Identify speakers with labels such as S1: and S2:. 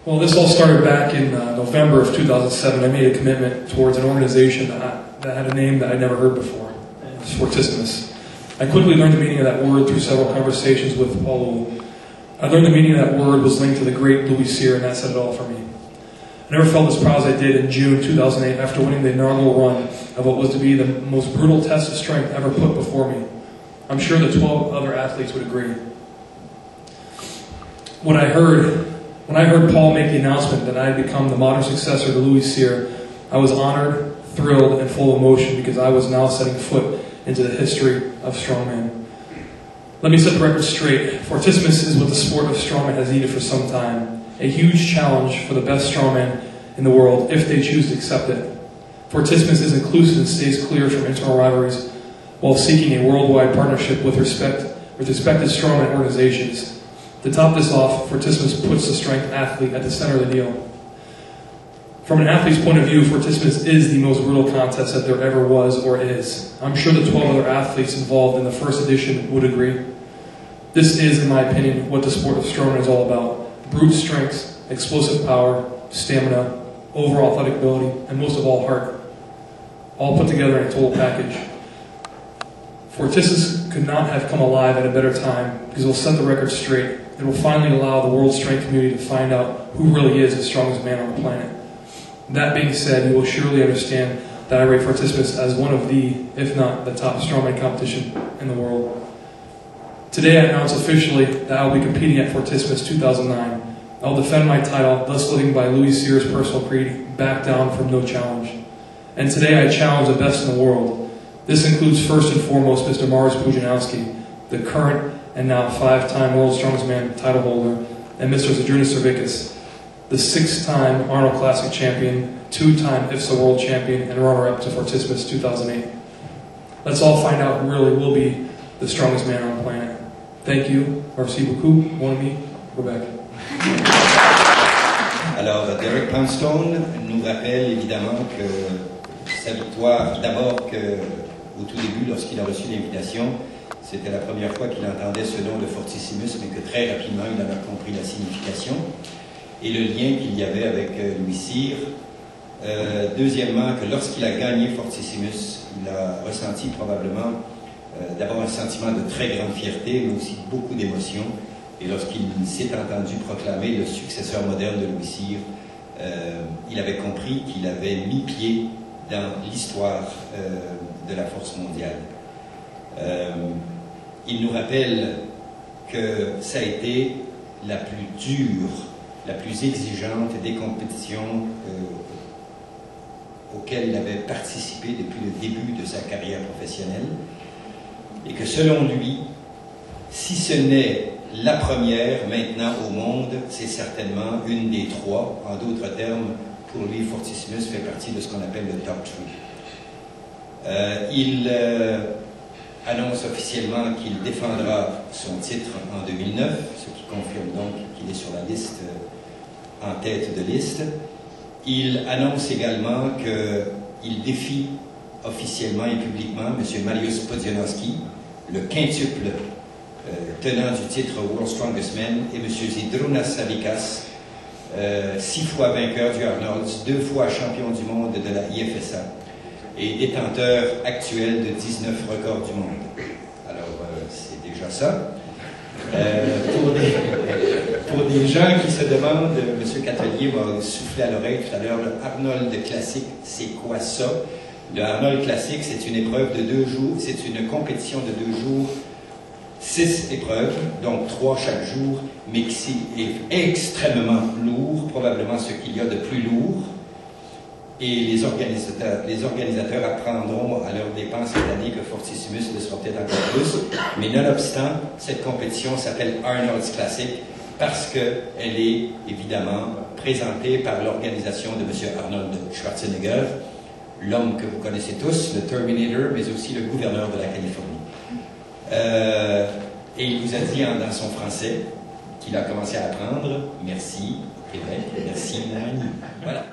S1: Well, this all started back in November of 2007. I made a commitment towards an organization that had a name that I'd never heard before, Fortissimus. I quickly learned the meaning of that word through several conversations with Paul Wu. I learned the meaning of that word was linked to the great Louis Cyr, and that said it all for me. I never felt as proud as I did in June 2008 after winning the inaugural run of what was to be the most brutal test of strength ever put before me. I'm sure the 12 other athletes would agree. When I heard Paul make the announcement that I had become the modern successor to Louis Cyr, I was honored, thrilled, and full of emotion because I was now setting foot into the history of strongman. Let me set the record straight. Fortissimus is what the sport of strongman has needed for some time. A huge challenge for the best strongman in the world if they choose to accept it. Fortissimus is inclusive and stays clear from internal rivalries while seeking a worldwide partnership with respected strongman organizations. To top this off, Fortissimus puts the strength athlete at the center of the deal. From an athlete's point of view, Fortissimus is the most brutal contest that there ever was or is. I'm sure the 12 other athletes involved in the first edition would agree. This is, in my opinion, what the sport of strongman is all about. Brute strength, explosive power, stamina, overall athletic ability, and most of all, heart. All put together in a total package. Fortissimus could not have come alive at a better time because it will set the record straight. It will finally allow the world strength community to find out who really is the strongest man on the planet. That being said, you will surely understand that I rate Fortissimus as one of the, if not the top strongman competition in the world. Today I announce officially that I will be competing at Fortissimus 2009. I will defend my title, thus living by Louis Cyr's personal creed, back down from no challenge. And today I challenge the best in the world. This includes first and foremost Mr. Mariusz Pudzianowski, the current and now 5-time World's Strongest Man title holder, and Mr. Zydrunas Savickas, the 6-time Arnold Classic champion, 2-time IFSA World champion, and runner-up to Fortissimus 2008. Let's all find out who really will be the strongest man on the planet. Thank you. Merci beaucoup. Mon ami. Quebec.
S2: Alors, Derek Poundstone nous rappelle évidemment que sa victoire, d'abord qu'au tout début, lorsqu'il a reçu l'invitation, c'était la première fois qu'il entendait ce nom de Fortissimus, mais que très rapidement, il en a compris la signification et le lien qu'il y avait avec Louis Cyr. Deuxièmement, que lorsqu'il a gagné Fortissimus, il a ressenti probablement d'abord un sentiment de très grande fierté, mais aussi beaucoup d'émotion. Et lorsqu'il s'est entendu proclamer le successeur moderne de Louis Cyr, il avait compris qu'il avait mis pied dans l'histoire de la force mondiale. Il nous rappelle que ça a été la plus dure, la plus exigeante des compétitions auxquelles il avait participé depuis le début de sa carrière professionnelle, et que selon lui, si ce n'est la première maintenant au monde, c'est certainement une des 3. En d'autres termes, pour lui, Fortissimus fait partie de ce qu'on appelle le top 3. Il annonce officiellement qu'il défendra son titre en 2009, ce qui confirme donc qu'il est sur la liste, en tête de liste. Il annonce également qu'il défie officiellement et publiquement M. Mariusz Pudzianowski, le quintuple tenant du titre World Strongest Man, et M. Zydrunas Savickas, 6 fois vainqueur du Arnold's, 2 fois champion du monde de la IFSA et détenteur actuel de 19 records du monde. Alors, c'est déjà ça. Pour des gens qui se demandent, M. Catelier m'a soufflé à l'oreille tout à l'heure, le Arnold Classic, c'est quoi ça? Le Arnold Classic, c'est une épreuve de 2 jours, c'est une compétition de 2 jours, 6 épreuves, donc 3 chaque jour, mais qui est extrêmement lourd, probablement ce qu'il y a de plus lourd. Et les organisateurs apprendront à leur dépense cette année que Fortissimus le sera peut-être encore plus. Mais nonobstant, cette compétition s'appelle Arnold's Classic parce qu'elle est évidemment présentée par l'organisation de M. Arnold Schwarzenegger, l'homme que vous connaissez tous, le Terminator, mais aussi le gouverneur de la Californie. Et il vous a dit dans son français qu'il a commencé à apprendre. Merci, Québec, merci, mon ami. Voilà.